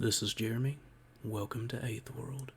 This is Jeremy. Welcome to Eighthworld.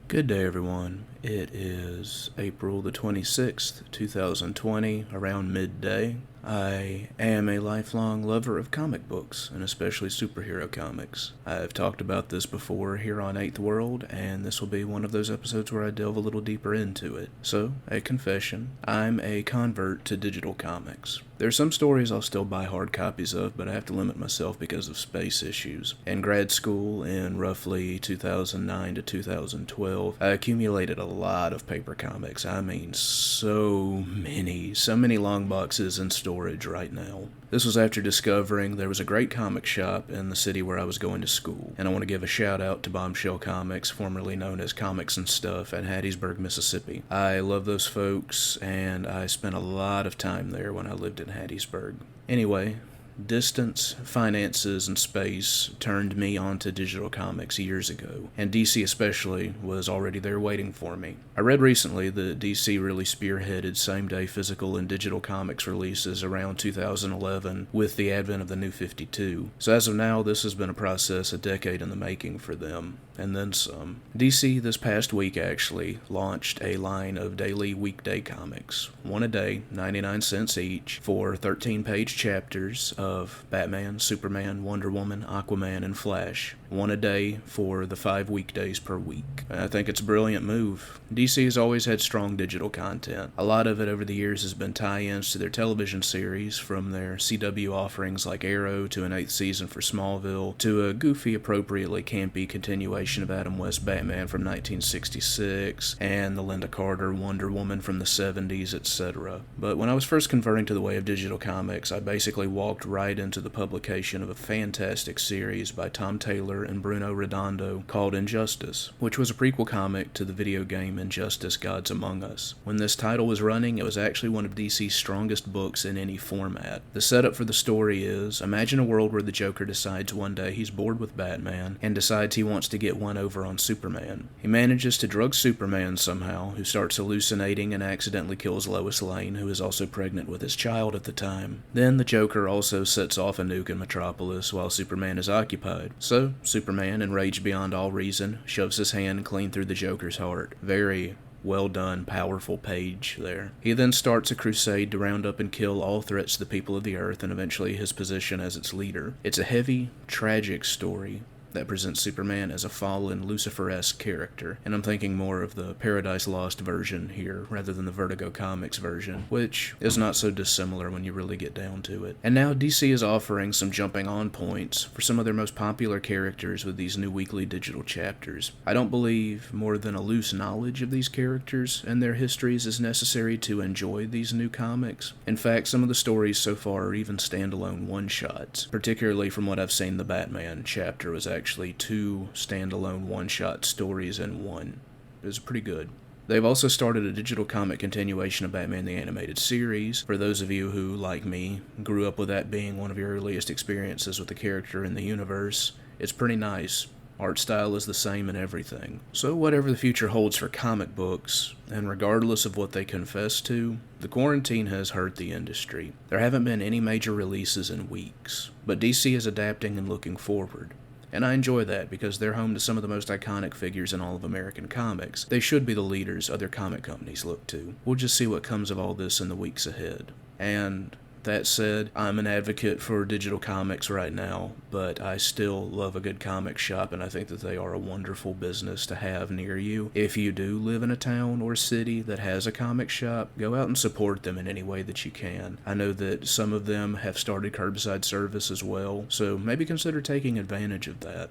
Good day, everyone. It is April the 26th, 2020, around midday. I am a lifelong lover of comic books, and especially superhero comics. I've talked about this before here on Eighthworld, and this will be one of those episodes where I delve a little deeper into it. So, a confession, I'm a convert to digital comics. There's some stories I'll still buy hard copies of, but I have to limit myself because of space issues. In grad school, in roughly 2009 to 2012, I accumulated a lot of paper comics. I mean, so many long boxes in storage right now. This was after discovering there was a great comic shop in the city where I was going to school, and I want to give a shout out to Bombshell Comics, formerly known as Comics and Stuff, at Hattiesburg, Mississippi. I love those folks, and I spent a lot of time there when I lived in Hattiesburg. Anyway, distance, finances, and space turned me onto digital comics years ago, and DC especially was already there waiting for me. I read recently that DC really spearheaded same-day physical and digital comics releases around 2011 with the advent of the New 52. So as of now, this has been a process a decade in the making for them, and then some. DC this past week actually launched a line of daily weekday comics, one a day, 99 cents each, for 13-page chapters of Batman, Superman, Wonder Woman, Aquaman, and Flash. One a day for the 5 weekdays per week. I think it's a brilliant move. DC has always had strong digital content. A lot of it over the years has been tie-ins to their television series, from their CW offerings like Arrow to an 8th season for Smallville, to a goofy, appropriately campy continuation of Adam West Batman from 1966, and the Linda Carter Wonder Woman from the 70s, etc. But when I was first converting to the way of digital comics, I basically walked right into the publication of a fantastic series by Tom Taylor and Bruno Redondo called Injustice, which was a prequel comic to the video game Injustice: Gods Among Us. When this title was running, it was actually one of DC's strongest books in any format. The setup for the story is, imagine a world where the Joker decides one day he's bored with Batman and decides he wants to get one over on Superman. He manages to drug Superman somehow, who starts hallucinating and accidentally kills Lois Lane, who is also pregnant with his child at the time. Then the Joker also sets off a nuke in Metropolis while Superman is occupied. So, Superman, enraged beyond all reason, shoves his hand clean through the Joker's heart. Very well done, powerful page there. He then starts a crusade to round up and kill all threats to the people of the Earth, and eventually his position as its leader. It's a heavy, tragic story that presents Superman as a fallen, Lucifer-esque character, and I'm thinking more of the Paradise Lost version here, rather than the Vertigo Comics version, which is not so dissimilar when you really get down to it. And now DC is offering some jumping-on points for some of their most popular characters with these new weekly digital chapters. I don't believe more than a loose knowledge of these characters and their histories is necessary to enjoy these new comics. In fact, some of the stories so far are even standalone one-shots. Particularly from what I've seen, the Batman chapter was actually 2 standalone one-shot stories in one. It was pretty good. They've also started a digital comic continuation of Batman the Animated Series, for those of you who, like me, grew up with that being one of your earliest experiences with the character in the universe. It's pretty nice. Art style is the same and everything. So whatever the future holds for comic books, and regardless of what they confess to, the quarantine has hurt the industry. There haven't been any major releases in weeks, but DC is adapting and looking forward. And I enjoy that because they're home to some of the most iconic figures in all of American comics. They should be the leaders other comic companies look to. We'll just see what comes of all this in the weeks ahead. And that said, I'm an advocate for digital comics right now, but I still love a good comic shop, and I think that they are a wonderful business to have near you. If you do live in a town or city that has a comic shop, go out and support them in any way that you can. I know that some of them have started curbside service as well, so maybe consider taking advantage of that.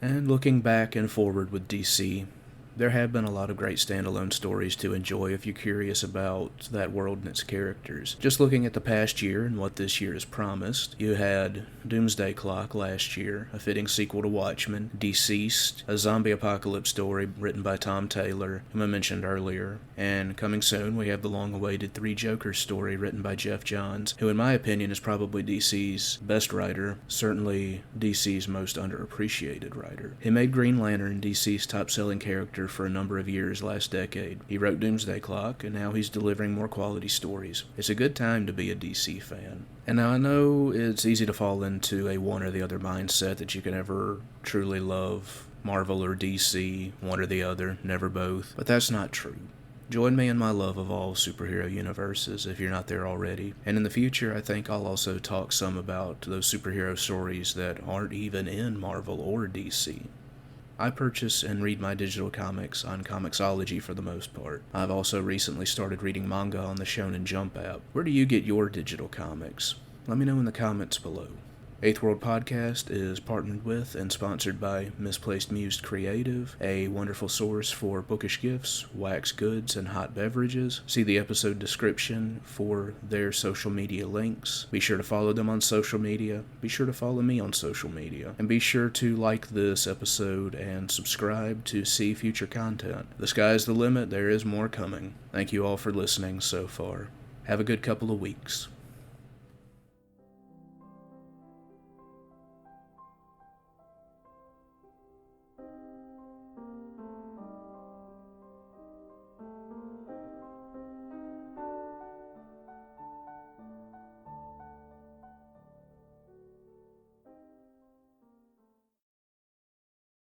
And looking back and forward with DC, there have been a lot of great standalone stories to enjoy if you're curious about that world and its characters. Just looking at the past year and what this year has promised, you had Doomsday Clock last year, a fitting sequel to Watchmen, Deceased, a zombie apocalypse story written by Tom Taylor, whom I mentioned earlier, and coming soon we have the long-awaited Three Jokers story written by Jeff Johns, who in my opinion is probably DC's best writer, certainly DC's most underappreciated writer. He made Green Lantern DC's top-selling character writer for a number of years last decade. He wrote Doomsday Clock, and now he's delivering more quality stories. It's a good time to be a DC fan. And now I know it's easy to fall into a one or the other mindset that you can never truly love Marvel or DC, one or the other, never both. But that's not true. Join me in my love of all superhero universes if you're not there already. And in the future, I think I'll also talk some about those superhero stories that aren't even in Marvel or DC. I purchase and read my digital comics on Comixology for the most part. I've also recently started reading manga on the Shonen Jump app. Where do you get your digital comics? Let me know in the comments below. Eighthworld Podcast is partnered with and sponsored by Misplaced Muse Creative, a wonderful source for bookish gifts, wax goods, and hot beverages. See the episode description for their social media links. Be sure to follow them on social media. Be sure to follow me on social media. And be sure to like this episode and subscribe to see future content. The sky's the limit. There is more coming. Thank you all for listening so far. Have a good couple of weeks.